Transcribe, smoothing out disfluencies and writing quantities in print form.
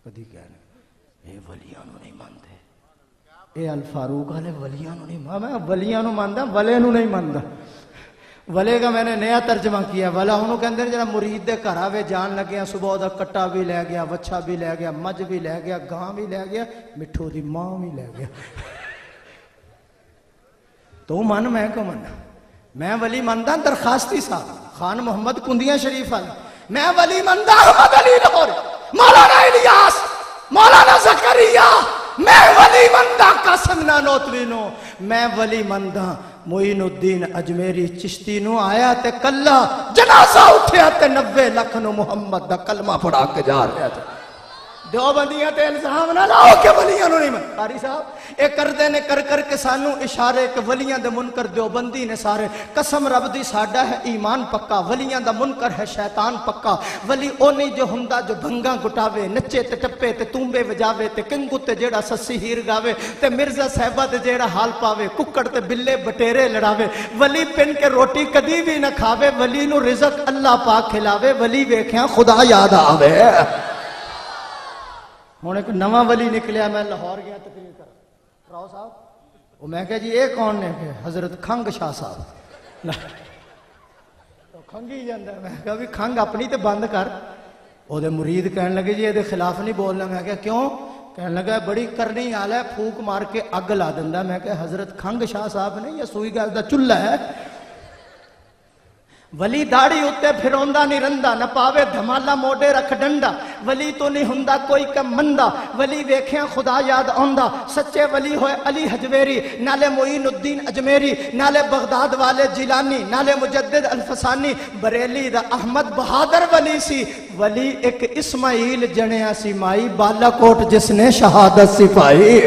کدی کہنے اے ولیاں نو نہیں مانتے، اے الفاروق والے ولیاں نو نہیں مانتا، میں ولیاں نو مانتا، ولے نو نہیں مانتا۔ ولے کا میں نے نیا ترجمہ کیا، ولا انہوں کہندے ہیں جڑا مرید دے گھر آوے جان لگیا صبح دا کٹا بھی لے گیا، وچھا بھی لے گیا، مجھ بھی لے گیا، گاں بھی لے گیا، مٹھو دی ماں بھی لے گیا۔ تو من میں کو من، میں ولی مندہ درخواستی صاحب خان محمد کندیاں شریف والا، میں ولی مندہ احمد علی لاہور، مولانا الیاس، مولانا زکریا، میں ولی مندہ قاسم نانوتوی نو، میں ولی مندہ معین الدین اجمیری چشتی نو آیا تے کلا جنازہ اٹھیا تے 90 لاکھ نو محمد دا کلمہ پڑھا کے جا رہا تھا۔ دیوبندیاں تے الزام نہ لاؤ کہ ولیاں نو نہیں من، قاری صاحب اے کردے نے کر کر کے سانو اشارے کہ ولیاں دے منکر دیوبندی نے سارے، قسم رب دی ساڈا ہے ایمان پکا، ولیاں دا منکر ہے شیطان پکا۔ ولی او نہیں جو ہندا جو بھنگاں گٹاوے، نچے تے ٹپے تے تونبے وجاوے تے کنگو تے جیڑا سسی ہیر گاوے تے مرزا صاحبہ تے جیڑا حال پاوے، ککڑ تے بلے بٹیرے لڑاوے، ولی پن کے روٹی کدی بھی نہ کھاوے، ولی نو رزق اللہ پاک کھلاوے، ولی ویکھیاں خدا یاد آوے۔ ہوں ایک نواں ولی نکلیا، میں لاہور گیا تقریر کر راؤ صاحب، وہ میں کہا جی یہ کون نے کہ حضرت کھنگ شاہ صاحب، تو کھنگ ہی جاندہ ہے، میں کہا بھی کھنگ اپنی تے بند کر۔ وہ دے مرید کہنے لگے جی یہ دے خلاف نہیں بولنا، میں کہا کیوں؟ کہنے لگا بڑی کرنی آل ہے، پھوک مار کے اگ لا دندہ۔ میں کہا حضرت کھنگ شاہ صاحب نہیں، یہ سوئی گاز دا چلہ ہے۔ ولی داڑھی اتے پھروندہ نہیں رندہ، نہ پاوے دھمالہ موڑے رکھ ڈنڈا، ولی تو نہیں ہندہ کوئی کم مندہ، ولی ویکھیاں خدا یاد آندہ۔ سچے ولی ہوئے علی حجویری، نالے معین الدین اجمیری، نالے بغداد والے جیلانی، نالے مجدد الفسانی، بریلی دا احمد بہادر ولی سی، ولی ایک اسماعیل جنیا سی مائی، بالا کوٹ جس نے شہادت سپائی۔